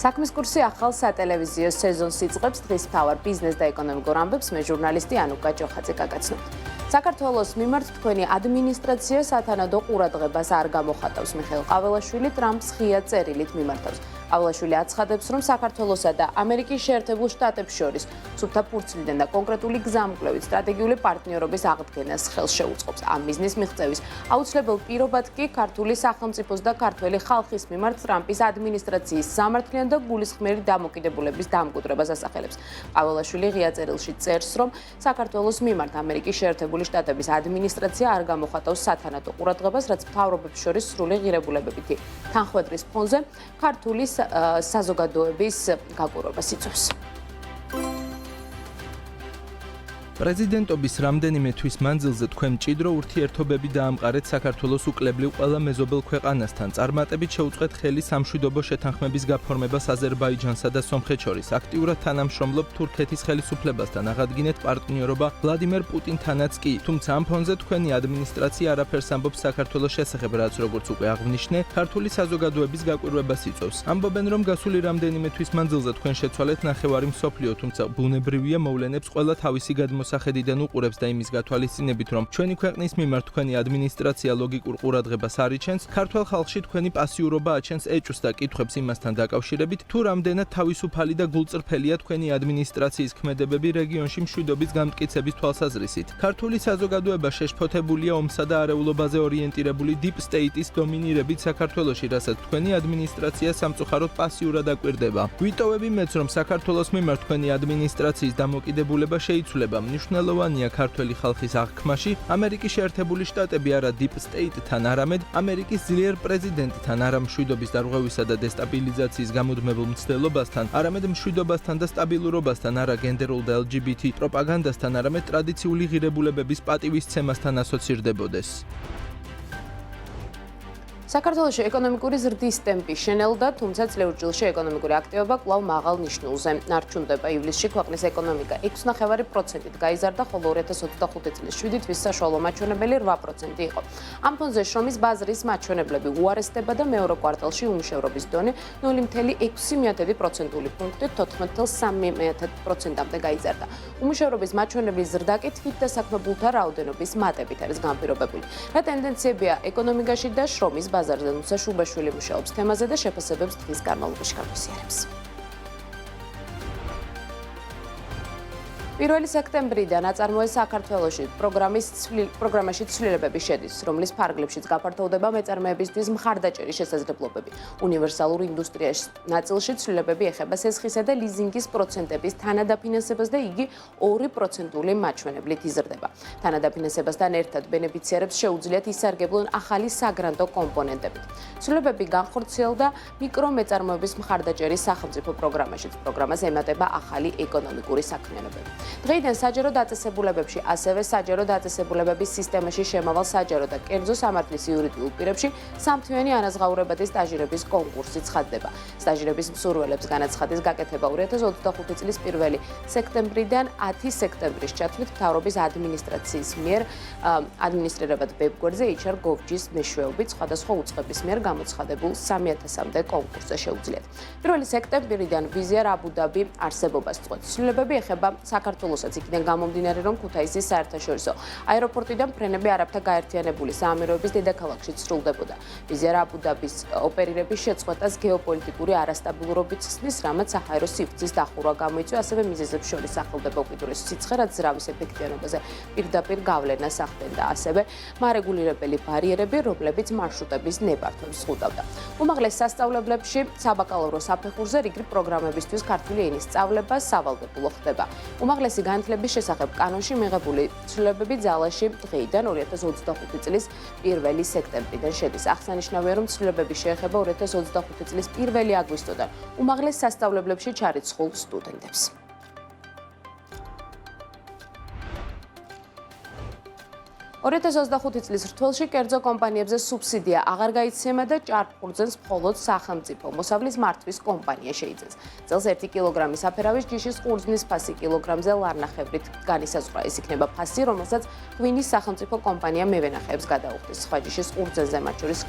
საქმის კურსი ახალ სატელევიზიო სეზონს იწყებს. დღის მთავარ ბიზნეს და ეკონომიკურ ამბებს მე ჟურნალისტი ანუკა ჭოხაძე გაგაცნობთ. საქართველოს მიმართ თქვენი ადმინისტრაცია სათანადო ყურადღებას არ გამოხატავს. მიხეილ ყაველაშვილი ტრამპს ღია წერილით მიმართავს. ყაველაშვილი აცხადებს, რომ საქართველოსა და ამერიკის შეერთებულ შტატებს შორის სუფთა ფურცლიდან და კონკრეტული გზამკვლევით სტრატეგიული პარტნიორობის აღდგენას ხელს შეუწყობს. ამ მიზნის მიღწევის აუცილებელ პირობად კი ქართული სახელმწიფოს და ქართველი ხალხის მიმართ ტრამპის ადმინისტრაციის სამართლიან და გულისხმიერი დამოკიდებულების დამკვიდრებას ასახელებს. ყაველაშვილი ღია წერილში წერს, რომ საქართველოს მიმართ ამერიკის შეერთებული შტატების ადმინისტრაცია არ გამოხატავს სათანადო ყურადღებას, რაც მთავრობებს შორის სრული ღირებულებებითი თანხმედრის ფონზე ქართული საზოგადოების გაკვირვებას იწვევს. პრეზიდენტობის რამდენიმე თვის მანძილზე თქვენ მჭიდრო ურთიერთობები დაამყარეთ საქართველოს უკლებლივ ყველა მეზობელ ქვეყანასთან. წარმატებით შეუწყეთ ხელი სამშვიდობო შეთანხმების გაფორმებას აზერბაიჯანსა და სომხეთს შორის. აქტიურად თანამშრომლობთ თურქეთის ხელისუფლებასთან, აღადგინეთ პარტნიორობა ვლადიმერ პუტინთანაც კი. თუმცა ამ ფონზე თქვენი ადმინისტრაცია არაფერს ამბობს საქართველოს შესახებ, რაც როგორც უკვე აღვნიშნე, ქართული საზოგადოების გაკვირვებას იწვევს. ამბობენ, რომ გასული რამდენიმე თვის მანძილზე თქვენ შეცვალეთ ნახევარი მსოფლიო, თუმცა ბუნებრივია მოვლენებს ყველა თავისი სახედიდან უყურებს და იმის გათვალისწინებით, რომ ჩვენი ქვეყნის მიმართ თქვენი ადმინისტრაცია ლოგიკურ ყურადღებას არ იჩენს, ქართულ ხალხში თქვენი პასიურობა აჩენს ეჭვს და კითხვებს იმასთან დაკავშირებით, თუ რამდენად თავისუფალი და გულწრფელია თქვენი ადმინისტრაციის ქმედებები რეგიონში მშვიდობის გამტკიცების თვალსაზრისით. ქართული საზოგადოება შეშფოთებულია ომსა და არეულობაზე ორიენტირებული დიპ სტეიტის დომინირებით საქართველოში, რასაც თქვენი ადმინისტრაცია სამწუხაროდ პასიურად აკვირდება. ვიტოვები მეც, რომ საქართველოს მიმართ თქვენი ადმინისტრაციის დამოკიდებულება შეიცვლება. მნიშვნელოვანია ქართველი ხალხის აღქმაში ამერიკის შეერთებული შტატები არა დიპ სტეიტთან, არამედ ამერიკის ძლიერ პრეზიდენტთან, არა მშვიდობის დარღვევისა და დესტაბილიზაციის გამუდმებულ მცდელობასთან, არამედ მშვიდობასთან და სტაბილურობასთან, არა გენდერულ და LGBT პროპაგანდასთან, არამედ ტრადიციული ღირებულებების პატივისცემასთან ასოცირდებოდეს. საქართველოში ეკონომიკური ზრდის ტემპი შენელდა, თუმცა წლეურ ჯილში ეკონომიკური აქტივობა კვლავ მაღალ ნიშნულზე. ნარჩუნდება ივლისში ქვეყნის ეკონომიკა 6.5%-ით გაიზარდა, ხოლო 2025 წლის 7 თვის საშუალო მაჩვენებელი 8% იყო. ამ ფონზე შრომის ბაზრის მაჩვენებლები უარესდება და მეორე კვარტალში უმუშევრობის დონე 0.6% პუნქტით 14.3%-მდე გაიზარდა. უმუშევრობის მაჩვენებლის ზრდა კი თვითდასაქმებულთა რაოდენობის მატებით არის განპირობებული. რა ტენდენციებია ეკონომიკაში და შრომის ბაზარზე, თუმცა შუბაშვილი მუშაობს თემაზე და შეფასებებს დღის განმავლობაში გაგვიზიარებს. 1 სექტემბრიდან აწარმოეს საქართველოში პროგრამაში ცვლილებები შედის, რომლის ფარგლებშიც გაფართოვდება მეწარმეებისთვის მხარდაჭერის შესაძლებლობები. უნივერსალურ ინდუსტრიაში ნაწილში ცვლილებები ეხება სესხისა და ლიზინგის პროცენტების თანადაფინანსებას და იგი 2%-ული მაჩვენებლით იზრდება. თანადაფინანსებასთან ერთად ბენეფიციარებს შეუძლიათ ისარგებლონ ახალი საგრანტო კომპონენტებით. ცვლილებები განხორციელდა მიკრომეწარმეების მხარდაჭერის სახელმწიფო პროგრამაშიც. პროგრამას ემატება ახალი ეკონომიკური საქმიანობები. დღეიდან საჯარო დაწესებულებებში, ასევე საჯარო დაწესებულებების სისტემაში შემავალ საჯარო და კერძო სამართლის იურიდიულ პირებში სამთვიანი ანაზღაურებადი სტაჟირების კონკურსი ცხადდება. სტაჟირების მსურველებს განაცხადის გაკეთება 2025 წლის 1 სექტემბრიდან 10 სექტემბრის ჩათვლით მთავრობის ადმინისტრაციის მიერ ადმინისტრირებად ვებგვერდზე HR.gov.gr-ის მეშვეობით სხვადასხვა უწყების მიერ გამოცხადებულ 3000-მდე კონკურსზე შეუძლიათ. 1 სექტემბრიდან ვიზიარ აბუ-დაბი არსებობას წყვეტს. ცვლილებები ეხება საქართველოსაც იქიდან გამომდინარე, რომ ქუთაისის საერთაშორისო აეროპორტიდან ფრენები არაბთა გაერთიანებული საამიროების დედაქალაქში სრულდებოდა. ვიზიარ აბუ-დაბის ოპერირების შეწყვეტას გეოპოლიტიკური არასტაბილურობით ხსნის, რამაც საჰაერო სივრცის დახურვა გამოიწვია, ასევე მიზეზებს შორის სახელდება უკიდურეს სიცხე, რაც ზრავის ეფექტიანობაზე პირდაპირ გავლენას ახდენდა, ასევე მარეგულირებელი ბარიერები, რომლებიც მარშრუტების ნებართვებს ზღუდავდა. უმაღლეს სასწავლებლებში საბაკალავრო საფეხურზე რიგი პროგრამებისთვის ქართული ენის სწავლება სავალდებულო ხდება. უმაღლესი განათლების შესახებ კანონში მიღებული ცვლილებები ძალაში დღეიდან 2025 წლის 1 სექტემბრიდან შედის. აღსანიშნავია, რომ ცვლილებები შეეხება 2025 წლის 1 აგვისტოდან უმაღლეს სასწავლებლებში ჩარიცხულ სტუდენტებს. 2025 წლის რთველში კერძო კომპანიებზე სუბსიდია აღარ გაიცემა და ჭარბხურძენს მხოლოდ სახელმწიფო მოსავლის მართვის კომპანია შეიძენს. წელს 1 კილოგრამის აფერავის ჯიშის ყურძნის ფასი კილოგრამზე ლარნახევრით განისაზღვრა. ეს იქნება ფასი, რომელსაც ღვინის სახელმწიფო კომპანია მევენახეებს გადაუხდის. სხვა ჯიშის ყურძენზე, მათ შორის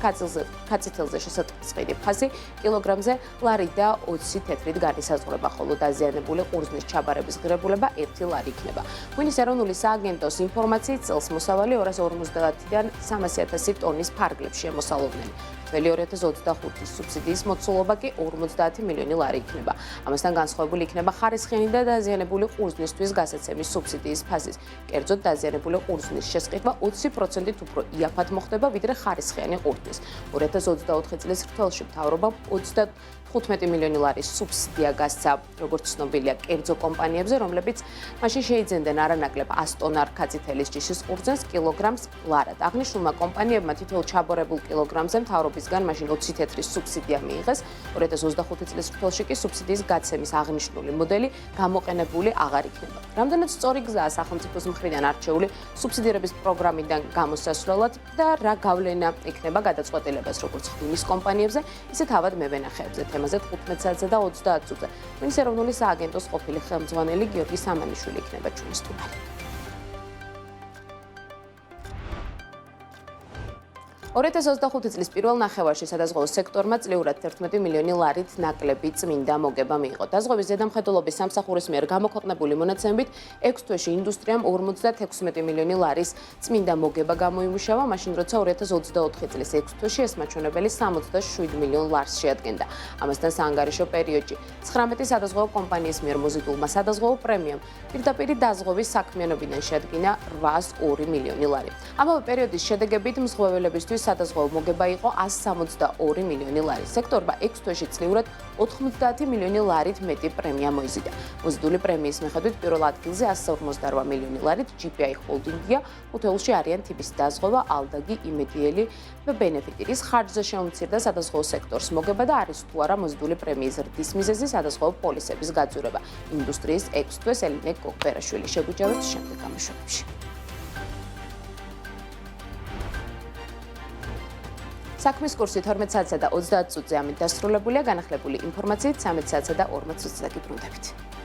ქაცითელზე შესატყისყიდი ფასი კილოგრამზე ლარი და 20 თეთრით განისაზღვრება, ხოლო დაზიანებული ყურძნის ჩაბარების ღირებულება 1 ლარი იქნება. ღვინის ეროვნული სააგენტოს ინფორმაციით წელს მოსავალი 250-დან 300,000 ტონის ფარგლებში შემოსალოდნენ. თველი 2025-ის სუბსიდიის მოცულობა კი 50 მილიონი ლარი იქნება. ამასთან განსხვავებული იქნება ხარისხიანი და დაზიანებული ყურძნისთვის გასაცემის სუბსიდიის ფასის. კერძოდ დაზიანებული ყურძნის შესყიდვა 20%-ით უფრო იაფად მოხდება, ვიდრე ხარისხიანი ყურძნის. 2024 წლის რთველში მთავრობამ 15 მილიონი ლარის სუბსიდია გასცა, როგორც ცნობილია, კერძო კომპანიებზე, რომლებიც მაშინ შეიძენდნენ არანაკლებ 100 ტონარ ქაცითელის ჯიშის ყურძნს კილოგრამს ლარად. აღნიშნულმა კომპანიებმა თითოეულ ჩაბორებულ კილოგრამზე მთავრობისგან მაშინ 20 თეთრის სუბსიდია მიიღეს. 2025 წლის რთველში კი სუბსიდიის გაცემის აღნიშნული მოდელი გამოყენებული აღარ იქნება. რამდენად სწორი გზაა სახელმწიფოს მხრიდან არჩეული სუბსიდირების პროგრამიდან გამოსასვლელად და რა გავლენა იქნება გადაწყვეტილებას როგორც ღვინის კომპანიებზე, ისე თავად მევენახეებზე. თემაზე 15 საათზე და 30 წუთზე. ღვინის ეროვნული სააგენტოს ყოფილი ხელმძღვანელი გიორგი სამანიშვილი იქნება ჩვენი სტუმარი. 2025 წლის პირველ ნახევარში სადაზღვევო სექტორმა წლიურად 11 მილიონი ლარით ნაკლები წმინდა მოგება მიიღო. დაზღვევის ზედამხედველობის სამსახურის მიერ გამოქვეყნებული მონაცემებით 6 თვეში ინდუსტრიამ 56 მილიონი ლარის წმინდა მოგება გამოიმუშავა, მაშინ როცა 2024 წლის 6 თვეში ეს მაჩვენებელი 67 მილიონ ლარს შეადგენდა. ამასთან საანგარიშო პერიოდში 19 სადაზღვევო კომპანიის მიერ მოზიდულმა სადაზღვევო პრემიამ პირდაპირ დაზღვევის საქმიანობიდან შეადგინა 802 მილიონი ლარი. ამავე პერიოდის შედეგებით მზღვეველებისთვის სადაზღვევო მოგება იყო 162 მილიონი ლარი. სექტორმა 6 თვეში წლიურად 90 მილიონი ლარით მეტი პრემია მოიზიდა. მოზიდული პრემიის მიხედვით პირველ ადგილზე 158 მილიონი ლარით GPI ჰოლდინგია, ხუთეულში არიან თიბის დაზღვევა, ალდაგი, იმედიელი და ბენეფიტირის ხარჯზე შეუმცირდა სადაზღვევო სექტორს მოგება და არის თუ არა მოზიდული პრემიის ზრდის მიზეზი სადაზღვევო პოლისების გაძვირება. ინდუსტრიის 6 თვეს ელინე კოკვერაშვილი შეგვიჯავებს შემდეგ გამოშვებებში. საქმის კურსი 12 საათსა და 30 წუთზე ამით დასრულებულია, განახლებული ინფორმაციით 13 საათსა და 40 წუთზე გიბრუნდებით.